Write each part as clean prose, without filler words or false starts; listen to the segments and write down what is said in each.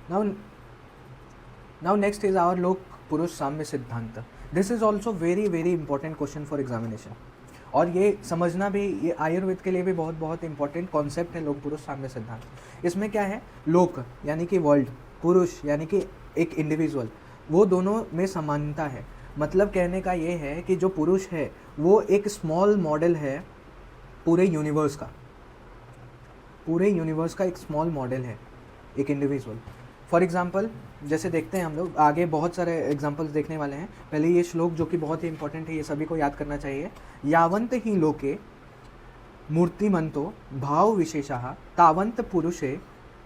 Now, now next is our lok पुरुष साम्य सिद्धांत. This is also very very important question for examination. और ये समझना भी, ये आयुर्वेद के लिए भी बहुत बहुत इंपॉर्टेंट कॉन्सेप्ट है लोक पुरुष साम्य सिद्धांत. इसमें क्या है, लोक यानी कि वर्ल्ड, पुरुष यानी कि एक इंडिविजुअल, वो दोनों में समानता है. मतलब कहने का ये है कि जो पुरुष है वो एक स्मॉल मॉडल है पूरे यूनिवर्स का. पूरे यूनिवर्स का एक स्मॉल मॉडल है एक इंडिविजुअल. फॉर एग्जाम्पल जैसे देखते हैं हम लोग आगे बहुत सारे एग्जाम्पल्स देखने वाले हैं. पहले ये श्लोक जो कि बहुत ही इंपॉर्टेंट है, ये सभी को याद करना चाहिए. यावंत ही लोके मूर्तिमंतो भाव विशेषः तावंत पुरुषे,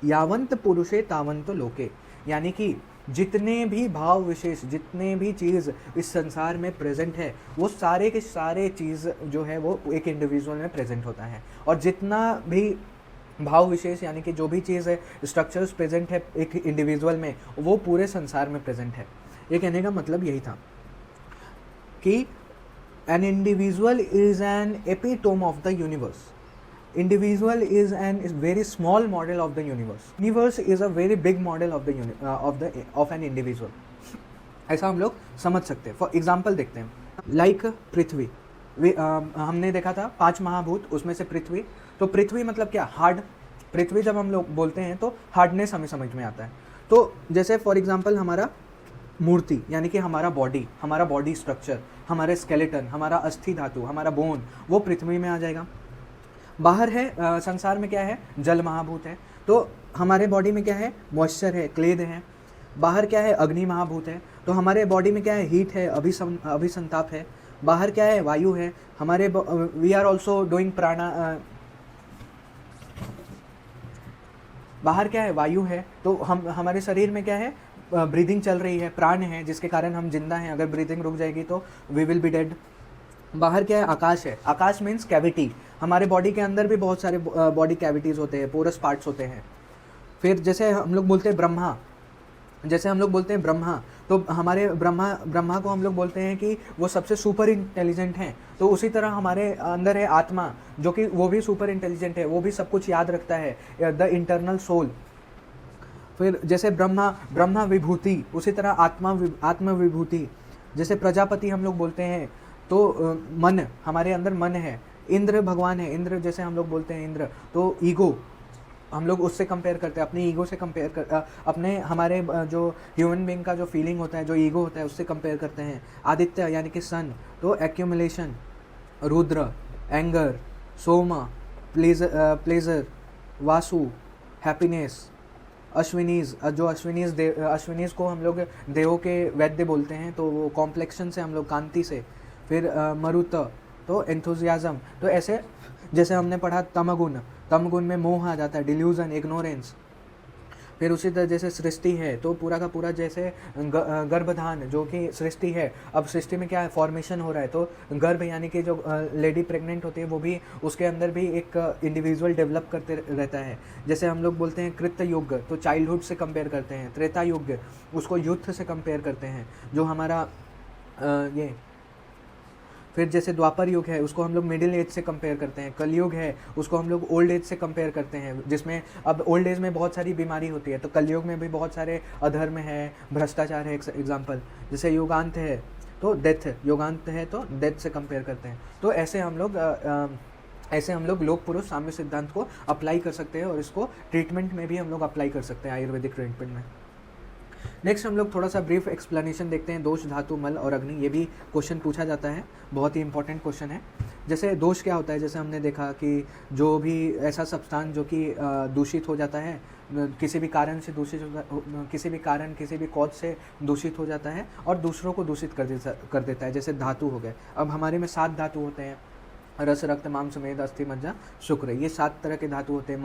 यावंत पुरुषे तावंत लोके. यानी कि जितने भी भाव विशेष, जितने भी चीज़ इस संसार में प्रेजेंट है, वो सारे के सारे चीज़ जो है वो एक इंडिविजुअल में प्रेजेंट होता है. और जितना भी भाव विशेष यानी कि जो भी चीज़ है, स्ट्रक्चर्स प्रेजेंट है एक इंडिविजुअल में, वो पूरे संसार में प्रेजेंट है. ये कहने का मतलब यही था कि an individual is an epitome of the universe. Individual is an very small model of the universe. Universe is a very big model of an individual. ऐसा हम लोग समझ सकते हैं. फॉर एग्जाम्पल देखते हैं, लाइक पृथ्वी. हमने देखा था 5 महाभूत, उसमें से पृथ्वी. तो पृथ्वी मतलब क्या, हार्ड. पृथ्वी जब हम लोग बोलते हैं तो हार्डनेस हमें समझ में आता है. तो जैसे फॉर एग्जांपल हमारा मूर्ति यानी कि हमारा बॉडी स्ट्रक्चर, हमारे स्केलेटन, हमारा अस्थि धातु, हमारा बोन, वो पृथ्वी में आ जाएगा. बाहर है संसार में क्या है, जल महाभूत है. तो हमारे बॉडी में क्या है, मॉइस्चर है, क्लेद है. बाहर क्या है, अग्नि महाभूत है. तो हमारे बॉडी में क्या है, हीट है, अभिसंताप है. बाहर क्या है, वायु है. हमारे वी आर ऑल्सो डूइंग प्राणा. बाहर क्या है, वायु है. तो हमारे शरीर में क्या है, ब्रीदिंग चल रही है, प्राण है, जिसके कारण हम जिंदा हैं. अगर ब्रीदिंग रुक जाएगी तो वी विल बी डेड. बाहर क्या है, आकाश है. आकाश मीन्स कैविटी. हमारे बॉडी के अंदर भी बहुत सारे बॉडी कैविटीज़ होते हैं, पोरस पार्ट्स होते हैं. फिर जैसे हम लोग बोलते हैं ब्रह्मा, तो हमारे ब्रह्मा को हम लोग बोलते हैं कि वो सबसे सुपर इंटेलिजेंट हैं. तो उसी तरह हमारे अंदर है आत्मा, जो कि वो भी सुपर इंटेलिजेंट है, वो भी सब कुछ याद रखता है, द इंटरनल सोल. फिर जैसे ब्रह्मा विभूति, उसी तरह आत्मा विभूति. जैसे प्रजापति हम लोग बोलते हैं, तो मन, हमारे अंदर मन है. इंद्र भगवान है, इंद्र जैसे हम लोग बोलते हैं इंद्र. तो ईगो हम लोग उससे कंपेयर करते हैं, अपनी ईगो से कंपेयर कर, अपने हमारे जो ह्यूमन बीइंग का जो फीलिंग होता है, जो ईगो होता है, उससे कंपेयर करते हैं. आदित्य यानी कि सन, तो accumulation. Rudra anger, Soma pleasure, Vasu happiness. अश्विनीज, जो अश्विनीज को हम लोग देवों के वैद्य बोलते हैं, तो वो कॉम्प्लेक्शन से, हम लोग कांति से. फिर मरुत, तो एंथुजियाज्म. तो ऐसे जैसे हमने पढ़ा तमगुण में मोह आ जाता है, डिल्यूजन, इग्नोरेंस. फिर उसी तरह जैसे सृष्टि है, तो पूरा का पूरा जैसे गर्भधान जो कि सृष्टि है. अब सृष्टि में क्या है, फॉर्मेशन हो रहा है. तो गर्भ यानी कि जो लेडी प्रेग्नेंट होती है, वो भी उसके अंदर भी एक इंडिविजुअल डेवलप करते रहता है. जैसे हम लोग बोलते हैं कृत युग, तो चाइल्डहुड से कंपेयर करते हैं. त्रेता युग, उसको यूथ से कंपेयर करते हैं, जो हमारा ये. फिर जैसे द्वापर युग है, उसको हम लोग मिडिल एज से कंपेयर करते हैं. कलयुग है, उसको हम लोग ओल्ड एज से कंपेयर करते हैं, जिसमें अब ओल्ड एज में बहुत सारी बीमारी होती है. तो कलयुग में भी बहुत सारे अधर्म है, भ्रष्टाचार है. एग्जाम्पल जैसे युगांत है, तो युगांत है तो डेथ से कंपेयर करते हैं. तो ऐसे हम लोग लोक पुरुष साम्य सिद्धांत को अप्लाई कर सकते हैं, और इसको ट्रीटमेंट में भी हम लोग अप्लाई कर सकते हैं, आयुर्वेदिक ट्रीटमेंट में. नेक्स्ट हम लोग थोड़ा सा ब्रीफ एक्सप्लेनेशन देखते हैं. दोष, धातु, मल और अग्नि, ये भी क्वेश्चन पूछा जाता है, बहुत ही इंपॉर्टेंट क्वेश्चन है. जैसे दोष क्या होता है, जैसे हमने देखा कि जो भी ऐसा सब्सटेंस जो कि दूषित हो जाता है, किसी भी कारण से किसी भी कॉज से दूषित हो जाता है और दूसरों को दूषित कर देता है. जैसे धातु हो गए. अब हमारे में 7 धातु होते हैं, रस, रक्त, मांस, मेद, अस्थि, मज्जा, शुक्र. ये 7 तरह के धातु होते हैं.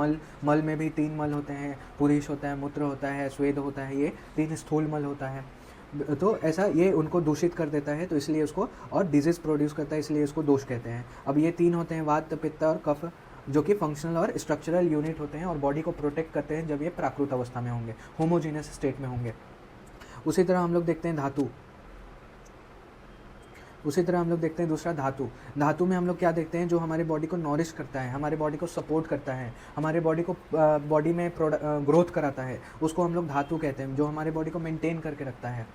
मल में भी 3 मल होते हैं, पुरीश होता है, मूत्र होता है, स्वेद होता है, ये 3 स्थूल मल होता है. तो ऐसा ये उनको दूषित कर देता है, तो इसलिए उसको, और डिजीज प्रोड्यूस करता है, इसलिए इसको दोष कहते हैं. अब ये 3 होते हैं, वात, पित्त और कफ, जो कि फंक्शनल और स्ट्रक्चरल यूनिट होते हैं और बॉडी को प्रोटेक्ट करते हैं जब ये प्राकृत अवस्था में होंगे, होमोजीनियस स्टेट में होंगे. उसी तरह हम लोग देखते हैं धातु. उसी तरह हम लोग देखते हैं दूसरा धातु। धातु में हम लोग क्या देखते हैं, जो हमारे बॉडी को नॉरिश करता है, हमारे बॉडी को सपोर्ट करता है, हमारे बॉडी को बॉडी में ग्रोथ कराता है, उसको हम लोग धातु कहते हैं, जो हमारे बॉडी को मेंटेन करके रखता है।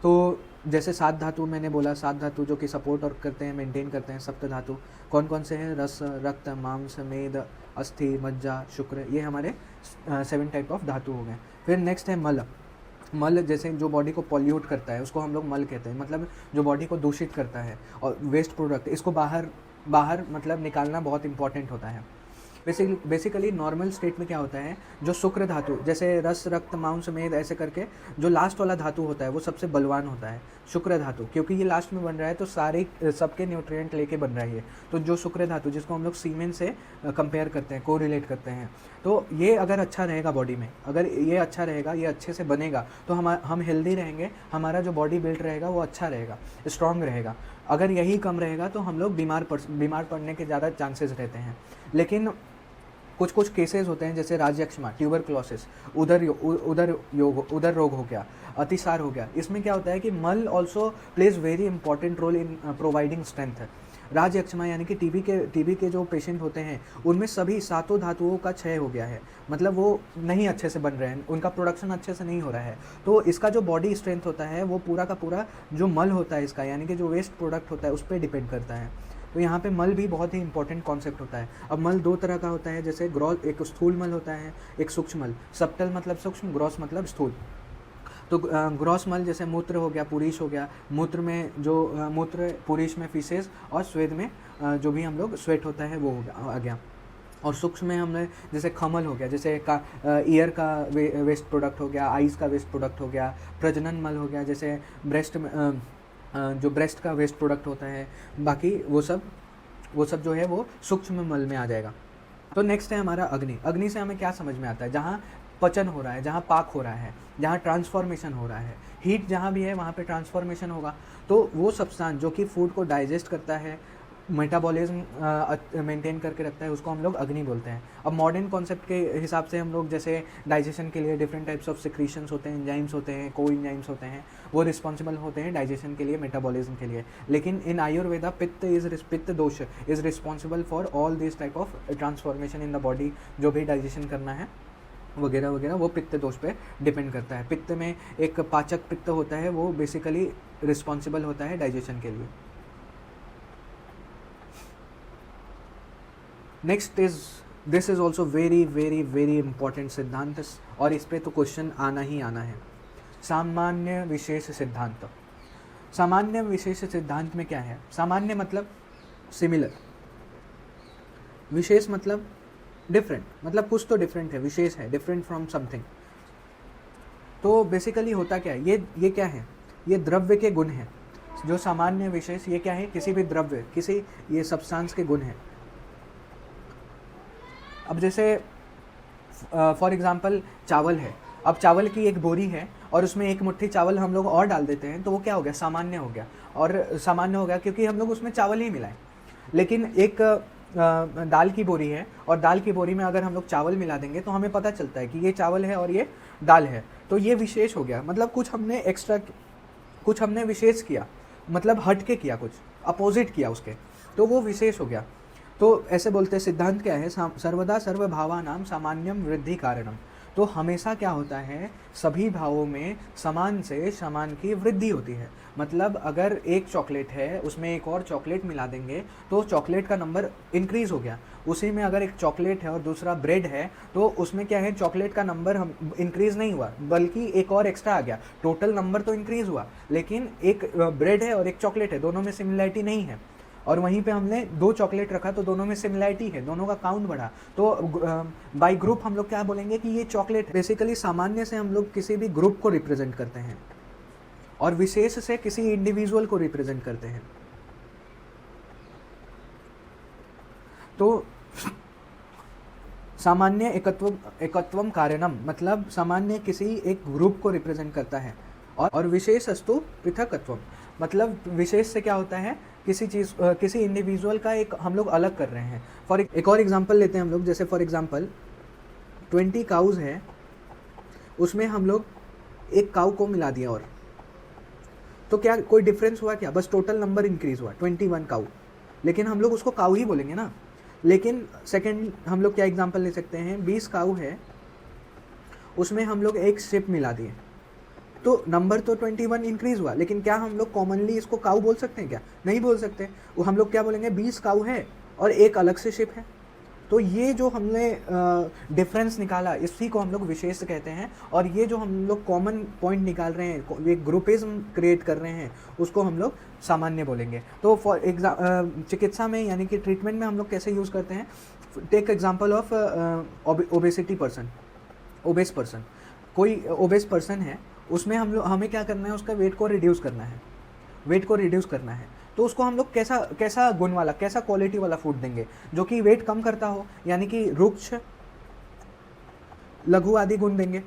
तो जैसे 7 धातु मैंने बोला, 7 धातु जो कि सपोर्ट और करते हैं, मेंटेन करते हैं। सप्त धातु कौन कौन से हैं? रस, रक्त, मांस, मेद, अस्थि, मज्जा, शुक्र, ये हमारे 7 टाइप ऑफ धातु हो गए। फिर नेक्स्ट है मल। मल जैसे जो बॉडी को पॉल्यूट करता है उसको हम लोग मल कहते हैं, मतलब जो बॉडी को दूषित करता है। और वेस्ट प्रोडक्ट, इसको बाहर मतलब निकालना बहुत इंपॉर्टेंट होता है। बेसिकली नॉर्मल स्टेट में क्या होता है, जो शुक्र धातु जैसे रस, रक्त, मांस, मेद ऐसे करके जो लास्ट वाला धातु होता है वो सबसे बलवान होता है, शुक्र धातु, क्योंकि ये लास्ट में बन रहा है तो सारे सबके न्यूट्रिएंट लेके बन रहा है ये। तो जो शुक्र धातु जिसको हम लोग सीमेन से कंपेयर करते हैं, कोरिलेट करते हैं, तो ये अगर अच्छा रहेगा बॉडी में, अगर ये अच्छा रहेगा, ये अच्छे से बनेगा तो हम हेल्दी रहेंगे, हमारा जो बॉडी बिल्ड रहेगा वो अच्छा रहेगा, स्ट्रॉन्ग रहेगा। अगर यही कम रहेगा तो हम लोग बीमार पड़ने के ज़्यादा चांसेस रहते हैं। लेकिन कुछ केसेस होते हैं जैसे राजयक्ष्मा, ट्यूबरक्लोसिस, उदर रोग हो गया, अतिसार हो गया। इसमें क्या होता है कि mala also plays very important role in providing strength. राजयक्ष्मा यानी कि टीबी के जो पेशेंट होते हैं उनमें सभी 7 धातुओं का क्षय हो गया है, मतलब वो नहीं अच्छे से बन रहे हैं, उनका प्रोडक्शन अच्छे से नहीं हो रहा है। तो इसका जो बॉडी स्ट्रेंथ होता है वो पूरा का पूरा जो मल होता है इसका, यानी कि जो वेस्ट प्रोडक्ट होता है उस पर डिपेंड करता है। तो यहाँ पे मल भी बहुत ही इंपॉर्टेंट कॉन्सेप्ट होता है। अब मल 2 तरह का होता है, जैसे एक स्थूल मल होता है, एक सूक्ष्म मल। सब्टल मतलब सूक्ष्म, ग्रॉस मतलब स्थूल। तो ग्रॉस मल जैसे मूत्र हो गया, पुरीश हो गया, मूत्र में जो मूत्र, पुरीश में फीसेस, और स्वेद में जो भी हम लोग स्वेट होता है वो आ गया। और सूक्ष्म में हमने जैसे खमल हो गया, जैसे ईयर का वेस्ट प्रोडक्ट हो गया, आइज़ का वेस्ट प्रोडक्ट हो गया। प्रजनन मल हो गया, जैसे ब्रेस्ट में जो ब्रेस्ट का वेस्ट प्रोडक्ट होता है। बाकी वो सब जो है वो सूक्ष्म मल में आ जाएगा। तो नेक्स्ट है हमारा अग्नि। अग्नि से हमें क्या समझ में आता है? जहाँ पचन हो रहा है, जहाँ पाक हो रहा है, जहाँ ट्रांसफॉर्मेशन हो रहा है, हीट जहाँ भी है वहाँ पे ट्रांसफॉर्मेशन होगा। तो वो सब्सटेंस जो कि फूड को डाइजेस्ट करता है, मेटाबॉलिज्म मेंटेन करके रखता है, उसको हम लोग अग्नि बोलते हैं। अब मॉडर्न कॉन्सेप्ट के हिसाब से हम लोग जैसे डाइजेशन के लिए डिफरेंट टाइप्स ऑफ सिक्रीशंस होते हैं, एंजाइम्स होते हैं, को एंजाइम्स होते हैं, वो रिस्पॉन्सिबल होते हैं डाइजेशन के लिए, मेटाबॉलिज्म के लिए। लेकिन इन आयुर्वेदा पित्त दोष is responsible for all this type of transformation in the body. जो भी डाइजेशन करना है वगैरह वगैरह वो पित्त दोष पे डिपेंड करता है। पित्त में एक पाचक पित्त होता है, वो बेसिकली रिस्पॉन्सिबल होता है डाइजेशन के लिए। Next this is also very very very important सिद्धांत, और इस पे तो क्वेश्चन आना ही आना है। सामान्य विशेष सिद्धांत। सामान्य विशेष सिद्धांत में क्या है? सामान्य मतलब सिमिलर, विशेष मतलब डिफरेंट, मतलब कुछ तो डिफरेंट है, विशेष है, डिफरेंट फ्रॉम समथिंग। तो बेसिकली होता क्या है, ये क्या है? ये द्रव्य के गुण हैं। जो सामान्य विशेष ये क्या है? किसी भी द्रव्य, किसी ये सब्सटेंस के गुण हैं। अब जैसे फॉर एग्जांपल चावल है। अब चावल की एक बोरी है और उसमें एक मुट्ठी चावल हम लोग और डाल देते हैं, तो वो क्या हो गया? सामान्य हो गया। और सामान्य हो गया क्योंकि हम लोग उसमें चावल ही मिलाएं। लेकिन एक दाल की बोरी है और दाल की बोरी में अगर हम लोग चावल मिला देंगे तो हमें पता चलता है कि ये चावल है और ये दाल है। तो ये विशेष हो गया, मतलब कुछ हमने विशेष किया, मतलब हट के किया, कुछ अपोजिट किया उसके, तो वो विशेष हो गया। तो ऐसे बोलते हैं सिद्धांत क्या है? सर्वदा सर्वभावानां सामान्यम वृद्धि कारणम। तो हमेशा क्या होता है? सभी भावों में समान से समान की वृद्धि होती है। मतलब अगर एक चॉकलेट है उसमें एक और चॉकलेट मिला देंगे तो चॉकलेट का नंबर इंक्रीज हो गया। उसी में अगर एक चॉकलेट है और दूसरा ब्रेड है तो उसमें क्या है? चॉकलेट का नंबर हम इंक्रीज नहीं हुआ बल्कि एक और एक्स्ट्रा आ गया। टोटल नंबर तो इंक्रीज हुआ, लेकिन एक ब्रेड है और एक चॉकलेट है, दोनों में सिमिलरिटी नहीं है। और वहीं पे हमने 2 चॉकलेट रखा तो दोनों में सिमिलरिटी है, दोनों का काउंट बढ़ा। तो बाय ग्रुप हम लोग क्या बोलेंगे कि ये चॉकलेट है। बेसिकली सामान्य से हम लोग किसी भी ग्रुप को रिप्रेजेंट करते हैं और विशेष से किसी इंडिविजुअल को रिप्रेजेंट करते हैं। तो सामान्य एकत्वम कारणम, मतलब सामान्य किसी एक ग्रुप को रिप्रेजेंट करता है, और विशेषस्तु पृथकत्वम, मतलब विशेष से क्या होता है? किसी चीज़, किसी इंडिविजुअल का एक हम लोग अलग कर रहे हैं। एक और एग्जांपल लेते हैं हम लोग। जैसे फॉर एग्जांपल 20 काउज है, उसमें हम लोग एक काउ को मिला दिया, और तो क्या कोई डिफरेंस हुआ क्या? बस टोटल नंबर इंक्रीज हुआ 21 काऊ, लेकिन हम लोग उसको काऊ ही बोलेंगे ना। लेकिन सेकंड हम लोग क्या एग्जांपल ले सकते हैं, 20 काऊ है, उसमें हम लोग एक शिप मिला दिए, तो नंबर तो 21 इंक्रीज हुआ, लेकिन क्या हम लोग कॉमनली इसको काऊ बोल सकते हैं क्या? नहीं बोल सकते। वो हम लोग क्या बोलेंगे, 20 काऊ है और एक अलग से शिप है। तो ये जो हमने डिफरेंस निकाला, इसी को हम लोग विशेष कहते हैं। और ये जो हम लोग कॉमन पॉइंट निकाल रहे हैं, एक ग्रुपिज्म क्रिएट कर रहे हैं, उसको हम लोग सामान्य बोलेंगे। तो फॉर चिकित्सा में यानी कि ट्रीटमेंट में हम लोग कैसे यूज़ करते हैं, take example of obesity person, obese person, कोई ओबेस पर्सन है, उसमें हमें क्या करना है, उसका वेट को रिड्यूस करना है, वेट को रिड्यूस करना है। तो उसको हम लोग कैसा गुण वाला, कैसा क्वालिटी वाला फूड देंगे जो कि वेट कम करता हो, यानी कि रुक्ष लघु आदि गुण देंगे,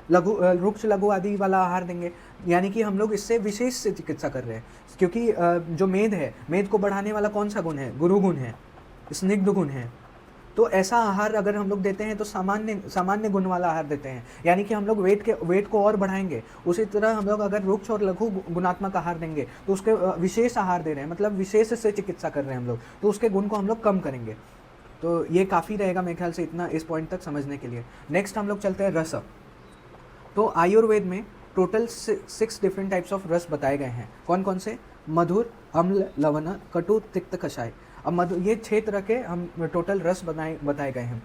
रुक्ष लघु आदि वाला आहार देंगे। यानी कि हम लोग इससे विशेष से चिकित्सा कर रहे हैं, क्योंकि जो मेद है, मेद को बढ़ाने वाला कौन सा गुण है, गुरु गुण है, स्निग्ध गुण है। तो ऐसा आहार अगर हम लोग देते हैं तो सामान्य गुण वाला आहार देते हैं, यानी कि हम लोग वेट को और बढ़ाएंगे। उसी तरह हम लोग अगर रुक्ष और लघु गुणात्मक आहार देंगे तो उसके विशेष आहार दे रहे हैं, मतलब विशेष से चिकित्सा कर रहे हैं हम लोग, तो उसके गुण को हम लोग कम करेंगे। तो ये काफ़ी रहेगा मेरे ख्याल से इतना इस पॉइंट तक समझने के लिए। नेक्स्ट हम लोग चलते हैं रस। तो आयुर्वेद में टोटल 6 डिफरेंट टाइप्स ऑफ रस बताए गए हैं। कौन कौन से? मधुर, अम्ल, लवण, कटु, तिक्त, कषाय। अब ये 6 तरह के हम टोटल रस बताए गए हैं।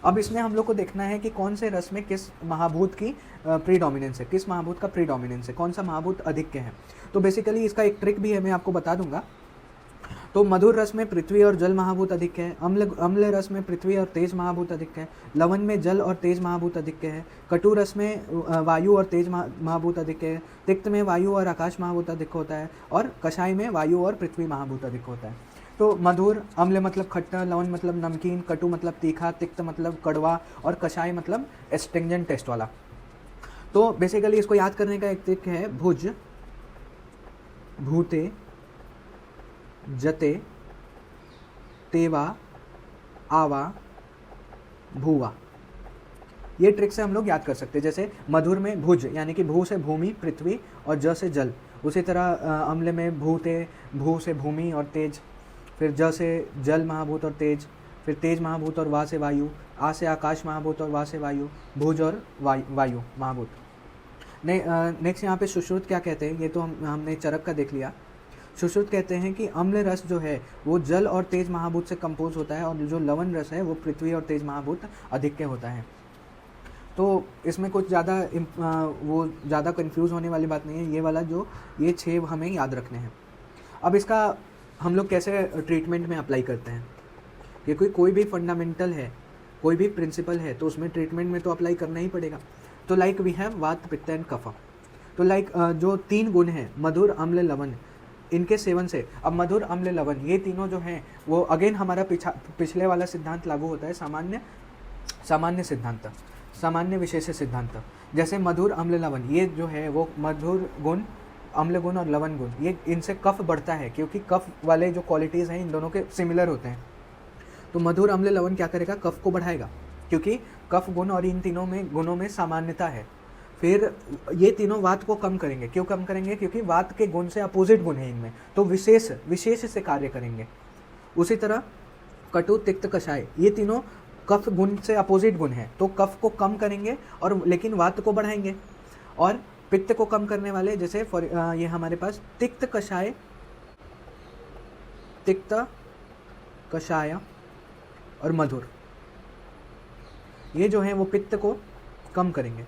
अब इसमें हम लोग को देखना है कि कौन से रस में किस महाभूत की प्रीडोमिनेंस है, किस महाभूत का प्रीडोमिनेंस है, कौन सा महाभूत अधिक के हैं। तो बेसिकली इसका एक ट्रिक भी है, मैं आपको बता दूंगा। तो मधुर रस में पृथ्वी और जल महाभूत अधिक है, अम्ल रस में पृथ्वी और तेज महाभूत अधिक है, लवण में जल और तेज महाभूत अधिक है, कटु रस में वायु और तेज महाभूत अधिक है, तिक्त में वायु और आकाश महाभूत अधिक होता है, और कषाय में वायु और पृथ्वी महाभूत अधिक होता है। तो मधुर, अम्ल मतलब खट्टा, लवण मतलब नमकीन, कटु मतलब तीखा, तिक्त मतलब कड़वा, और कषाय मतलब एस्ट्रिंजेंट टेस्ट वाला। तो बेसिकली इसको याद करने का एक ट्रिक है, भुज, भूते, जते, तेवा, आवा, भूवा। ये ट्रिक से हम लोग याद कर सकते हैं। जैसे मधुर में भुज यानी कि भू से भूमि पृथ्वी और ज से जल, उसी तरह अम्ल में भूते, भू से भूमि और तेज, फिर ज से जल महाभूत और तेज, फिर तेज महाभूत और वा से वायु, आ से आकाश महाभूत और वा से वायु, भुज और वायु महाभूत। नेक्स्ट यहाँ पे सुश्रुत क्या कहते हैं, ये तो हमने चरक का देख लिया। सुश्रुत कहते हैं कि अम्ल रस जो है वो जल और तेज महाभूत से कंपोज होता है, और जो लवण रस है वो पृथ्वी और तेज महाभूत अधिक के होता है। तो इसमें कुछ ज़्यादा कंफ्यूज होने वाली बात नहीं है। ये वाला ये 6 हमें याद रखने हैं। अब इसका हम लोग कैसे ट्रीटमेंट में अप्लाई करते हैं, क्योंकि कोई भी फंडामेंटल है, कोई भी प्रिंसिपल है, तो उसमें ट्रीटमेंट में तो अप्लाई करना ही पड़ेगा। तो लाइक वी हैव वात, पित्त एंड कफ। तो लाइक जो 3 गुण हैं, मधुर, अम्ल, लवण, इनके सेवन से, अब मधुर, अम्ल, लवण ये तीनों जो हैं वो अगेन हमारा पिछले वाला सिद्धांत लागू होता है, सामान्य सिद्धांत, सामान्य विशेष सिद्धांत। जैसे मधुर, अम्ल, लवण ये जो है वो मधुर गुण, अम्ल गुण और लवण गुण, ये इनसे कफ बढ़ता है, क्योंकि कफ वाले जो क्वालिटीज़ हैं इन दोनों के सिमिलर होते हैं। तो मधुर, अम्ल, लवण क्या करेगा, कफ को बढ़ाएगा, क्योंकि कफ गुण और इन तीनों में गुणों में सामान्यता है। फिर ये तीनों वात को कम करेंगे। क्यों कम करेंगे? क्योंकि वात के गुण से अपोजिट गुण है इनमें, तो विशेष से कार्य करेंगे। उसी तरह कटु, तिक्त, कषाय ये तीनों कफ गुण से अपोजिट गुण है, तो कफ को कम करेंगे और लेकिन वात को बढ़ाएंगे। और पित्त को कम करने वाले, जैसे ये हमारे पास तिक्त, कषाय और मधुर, ये जो है वो पित्त को कम करेंगे,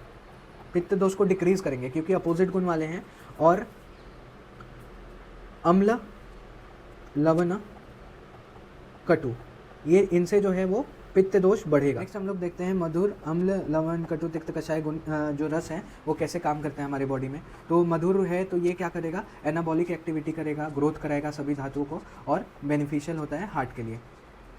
पित्त दोष को डिक्रीज करेंगे, क्योंकि अपोजिट गुण वाले हैं। और अम्ल, लवण, कटु ये इनसे जो है वो पित्त दोष बढ़ेगा। नेक्स्ट हम लोग देखते हैं मधुर, अम्ल, लवण, कटु, तिक्त, कषाय गुण जो रस है वो कैसे काम करते हैं हमारे बॉडी में। तो मधुर है तो ये क्या करेगा, एनाबॉलिक एक्टिविटी करेगा, ग्रोथ कराएगा सभी धातुओं को, और बेनिफिशियल होता है हार्ट के लिए।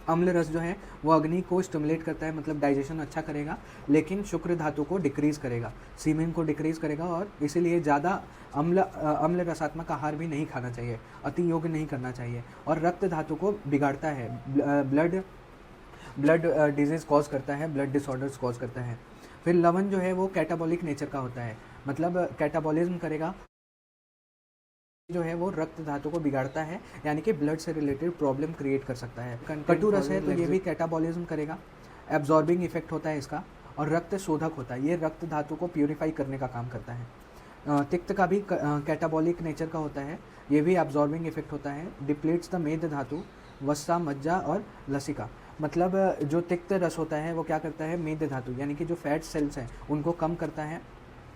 अम्ल रस जो है वो अग्नि को स्टिमुलेट करता है, मतलब डाइजेशन अच्छा करेगा, लेकिन शुक्र धातु को डिक्रीज करेगा, सीमेन को डिक्रीज करेगा, और इसीलिए ज़्यादा अम्ल रसात्मक आहार भी नहीं खाना चाहिए, अति योग नहीं करना चाहिए। और रक्त धातु को बिगाड़ता है, ब्लड डिजीज़ कॉज करता है, ब्लड डिसऑर्डर्स कॉज करता है। फिर लवण जो है वो कैटाबॉलिक नेचर का होता है, मतलब कैटाबॉलिज्म करेगा, जो है वो रक्त धातु को बिगाड़ता है, यानी कि ब्लड से रिलेटेड प्रॉब्लम क्रिएट कर सकता है। कटु रस है तो ये भी कैटाबॉलिज्म करेगा, एब्जॉर्बिंग इफेक्ट होता है इसका, और रक्त शोधक होता है, ये रक्त धातु को प्यूरिफाई करने का काम करता है। तिक्त का भी कैटाबॉलिक नेचर का होता है, ये भी एब्जॉर्बिंग इफेक्ट होता है, डिप्लीट्स द मेद धातु, वसा, मज्जा और लसिका। मतलब जो तिक्त रस होता है वो क्या करता है, मेद धातु यानी कि जो फैट सेल्स हैं उनको कम करता है,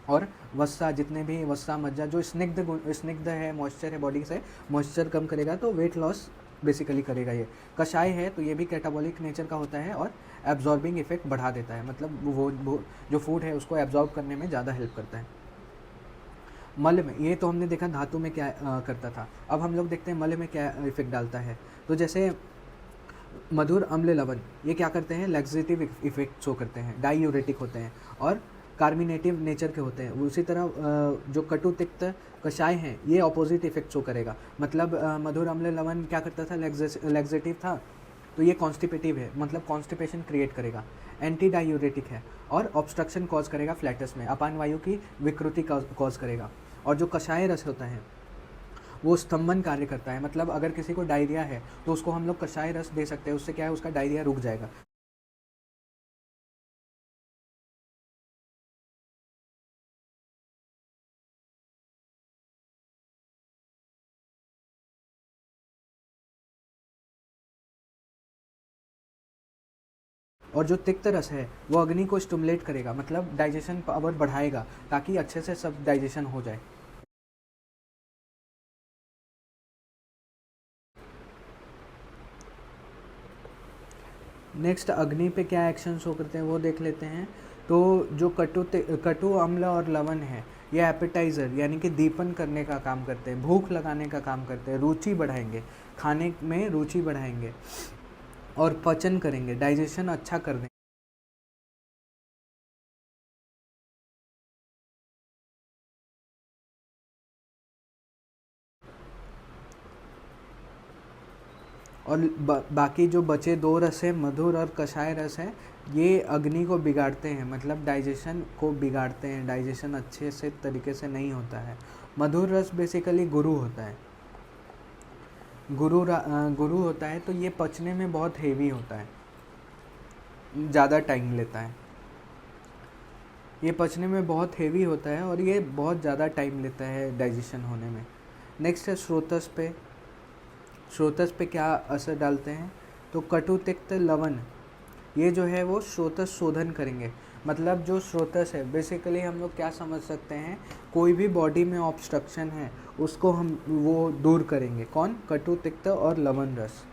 और वसा, जितने भी वसा, मज्जा, जो स्निग्ध है, मॉइस्चर है बॉडी से, मॉइस्चर कम करेगा, तो वेट लॉस बेसिकली करेगा। ये कषाय है तो ये भी कैटाबॉलिक नेचर का होता है और एब्जॉर्बिंग इफेक्ट बढ़ा देता है, मतलब वो जो फूड है उसको एब्जॉर्ब करने में ज़्यादा हेल्प करता है। मल में, ये तो हमने देखा धातु में क्या करता था, अब हम लोग देखते हैं मल में क्या इफेक्ट डालता है। तो जैसे मधुर, अम्ल, लवण, ये क्या करते हैं, लैक्सेटिव इफेक्ट शो करते हैं, डाईयूरेटिक होते हैं और कार्मिनेटिव नेचर के होते हैं। उसी तरह जो कटु, तिक्त, कषाय हैं ये ऑपोजिट इफेक्ट शो करेगा। मतलब मधुर, अम्ल, लवण क्या करता था, लैक्सेटिव था, तो ये कॉन्स्टिपेटिव है, मतलब कॉन्स्टिपेशन क्रिएट करेगा। एंटी डायूरेटिक है और ऑब्स्ट्रक्शन कॉज करेगा फ्लैटस में, अपान वायु की विकृति कॉज करेगा। और जो कषाय रस होता है वो स्तंभन कार्य करता है, मतलब अगर किसी को डायरिया है तो उसको हम लोग कषाय रस दे सकते हैं, उससे क्या है, उसका डायरिया रुक जाएगा। और जो तिक्त रस है वो अग्नि को स्टिमुलेट करेगा, मतलब डाइजेशन पावर बढ़ाएगा ताकि अच्छे से सब डाइजेशन हो जाए। नेक्स्ट अग्नि पे क्या एक्शन शो करते हैं वो देख लेते हैं। तो जो कटु, अम्ल और लवण है ये एपेटाइज़र यानी कि दीपन करने का काम करते हैं, भूख लगाने का काम करते हैं, रुचि बढ़ाएंगे, खाने में रुचि बढ़ाएंगे और पचन करेंगे, डाइजेशन अच्छा कर देंगे। और बाकी जो बचे दो रस है, मधुर और कषाय रस है, ये अग्नि को बिगाड़ते हैं, मतलब डाइजेशन को बिगाड़ते हैं, डाइजेशन अच्छे से तरीके से नहीं होता है। मधुर रस बेसिकली गुरु होता है, गुरु होता है, तो ये पचने में बहुत हेवी होता है, ज़्यादा टाइम लेता है, ये पचने में बहुत हेवी होता है और ये बहुत ज़्यादा टाइम लेता है डाइजेशन होने में। नेक्स्ट है स्रोतस पे। स्रोतस पे क्या असर डालते हैं, तो कटु, तिक्त, लवण, ये जो है वो स्रोतस शोधन करेंगे। मतलब जो स्रोतस है बेसिकली हम लोग क्या समझ सकते हैं, कोई भी बॉडी में ऑब्स्ट्रक्शन है उसको हम वो दूर करेंगे। कौन, कटु, तिक्त और लवण रस।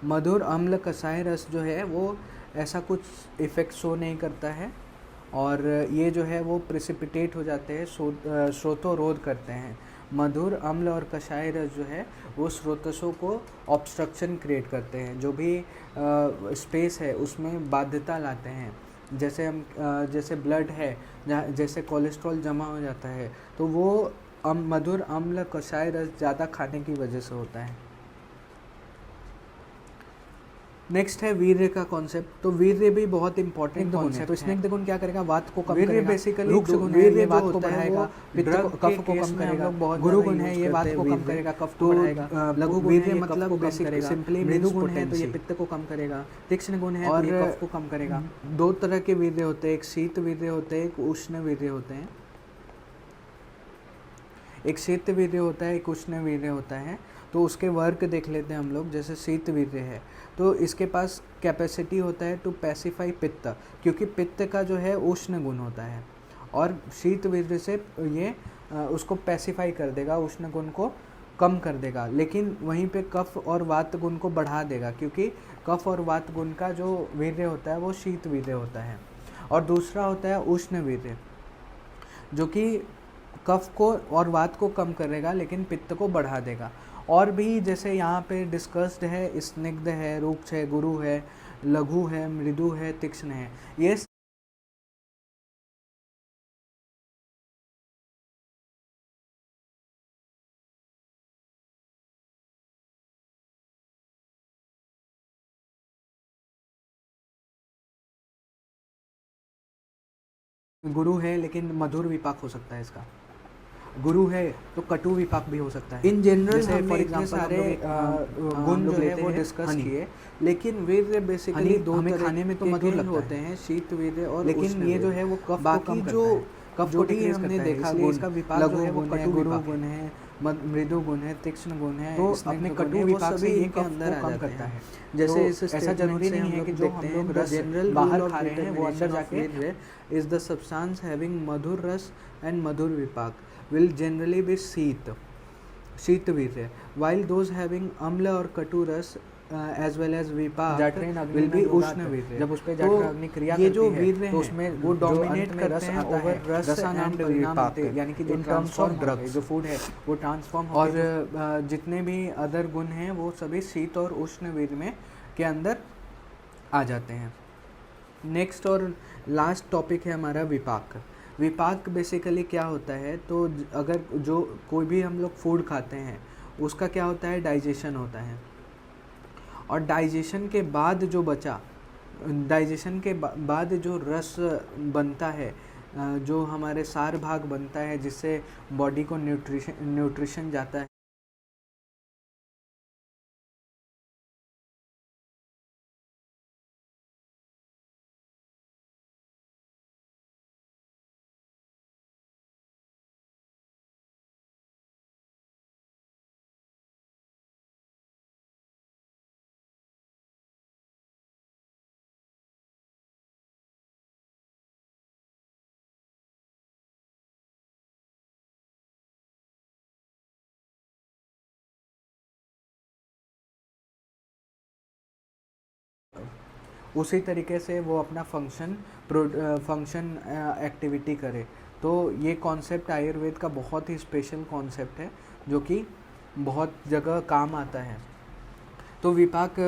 मधुर, अम्ल, कषाय रस जो है वो ऐसा कुछ इफ़ेक्ट शो नहीं करता है और ये जो है वो प्रेसिपिटेट हो जाते हैं, स्रोतोरोध करते हैं। मधुर, अम्ल और कषाय रस जो है वो स्रोतसों को ऑब्स्ट्रक्शन क्रिएट करते हैं, जो भी स्पेस है उसमें बाध्यता लाते हैं। जैसे हम जैसे ब्लड है जहाँ, जैसे कोलेस्ट्रॉल जमा हो जाता है, तो वो मधुर, अम्ल, कषाय रस ज़्यादा खाने की वजह से होता है। नेक्स्ट है वीर्य का कॉन्सेप्ट। तो वीर्य भी बहुत इंपॉर्टेंट कॉन्सेप्ट है। तो स्निग्ध गुण क्या करेगा, वात को कम करेगा। बेसिकली रुक्ष गुण है, ये वात को बढ़ाएगा, कफ को कम करेगा। गुरु गुण है, ये वात को कम करेगा, कफ को बढ़ाएगा। लघु वीर्य मतलब बेसिकली सिंपली मृदु गुण है तो ये पित्त को कम करेगा। तीक्ष्ण गुण है तो ये कफ को कम करेगा। दो तरह के वीर्य होते हैं, एक शीत वीर्य होते हैं, एक उष्ण वीर्य होते हैं। एक शीत वीर्य होता है, एक उष्ण वीर्य होता है। तो उसके वर्क देख लेते हैं हम लोग। जैसे शीत वीर्य है तो इसके पास कैपेसिटी होता है टू पैसिफाई पित्त, क्योंकि पित्त का जो है उष्ण गुण होता है, और शीत वीर्य से ये उसको पैसिफाई कर देगा, उष्ण गुण को कम कर देगा। लेकिन वहीं पे कफ और वात गुण को बढ़ा देगा, क्योंकि कफ और वात गुण का जो वीर्य होता है वो शीत वीर्य होता है। और दूसरा होता है उष्ण वीर्य, जो कि कफ को और वात को कम करेगा लेकिन पित्त को बढ़ा देगा। और भी जैसे यहाँ पे डिस्कस्ड है, स्निग्ध है, रुक्ष है, गुरु है, लघु है, मृदु है, तीक्ष्ण है। ये गुरु है लेकिन मधुर विपाक हो सकता है इसका। गुरु है तो कटु विपाक भी हो सकता है। इन जनरल जैसे हमने फॉर इतने एग्जांपल सारे गुण जो है वो डिस्कस हनी। किए, लेकिन वीर्य बेसिकली हनी दो हमें तरह खाने में तो के मधुर लगता होते है, हैं, शीत वीर्य और लेकिन उष्ण ये जो वीर्य। है वो कफ को बाकी कम जो करता है, कफ जो को भी डिक्रीज हमने करता है, देखा इसलिए गुण, इसका विपाक जो लघु है वो गुण है, कटु गुरु विपाक गुण है। है, मृदु गुण है, तीक्ष्ण गुण है, तो स्निग्ध अपने गुण कटु है, वो विपाक से सभी ये इनके कफ अंदर को आ कम जाते करता हैं। है। जैसे तो इस ऐसा स्टेटमेंट जरूरी से नहीं हम है कि लोग जो देखते हम हैं, लोग द रस जनरल बाहर रूल ऑफ खा रहे हैं वो अंदर डिटर्मिनेशन ऑफ जाके virya is the substance having madhura rasa and madhura vipaka will generally be sheeta virya, while those having अम्ल और कटु रस as well as विपाक जठरेन अग्नि will में be योगात, उष्ण वीर्य। जब उस पे तो जठर अग्नि क्रिया ये जो करती है वीर्य तो हैं, उसमें वो जो डोमिनेट अंत में करते रस हैं आता है, ओवर रस रसानाम एंड परिणाम विपाक, होते, यानी कि जो in terms of transform drugs. जो फूड है वो ट्रांसफॉर्म और होकर जितने भी अदर गुण हैं वो सभी शीत और उष्ण वीर्य में के अंदर आ जाते हैं। नेक्स्ट और लास्ट टॉपिक है हमारा विपाक। विपाक बेसिकली क्या होता है, तो अगर जो कोई भी हम लोग फूड खाते हैं उसका क्या होता है, डाइजेशन होता है, और डाइजेशन के बाद जो बचा, डाइजेशन के बाद जो रस बनता है, जो हमारे सार भाग बनता है जिससे बॉडी को न्यूट्रिशन जाता है, उसी तरीके से वो अपना फंक्शन एक्टिविटी करे। तो ये कॉन्सेप्ट आयुर्वेद का बहुत ही स्पेशल कॉन्सेप्ट है जो कि बहुत जगह काम आता है। तो विपाक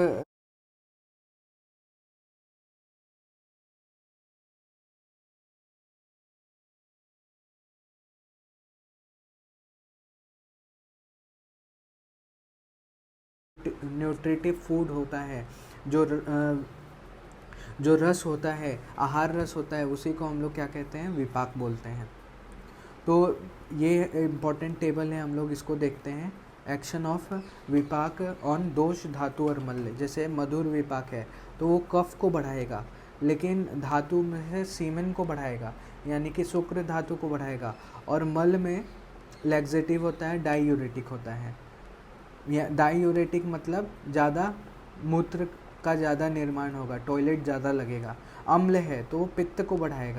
न्यूट्रिटिव फूड होता है, जो रस होता है, आहार रस होता है, उसी को हम लोग क्या कहते हैं, विपाक बोलते हैं। तो ये इम्पॉर्टेंट टेबल है, हम लोग इसको देखते हैं। एक्शन ऑफ विपाक ऑन दोष, धातु और मल्ल। जैसे मधुर विपाक है तो वो कफ को बढ़ाएगा, लेकिन धातु में है सीमेन को बढ़ाएगा, यानी कि शुक्र धातु को बढ़ाएगा, और मल में लैक्सेटिव होता है, डाईयूरेटिक होता है। डाईयूरेटिक मतलब ज़्यादा मूत्र का ज़्यादा निर्माण होगा, टॉयलेट ज़्यादा लगेगा। अम्ल है तो वो पित्त को बढ़ाएगा।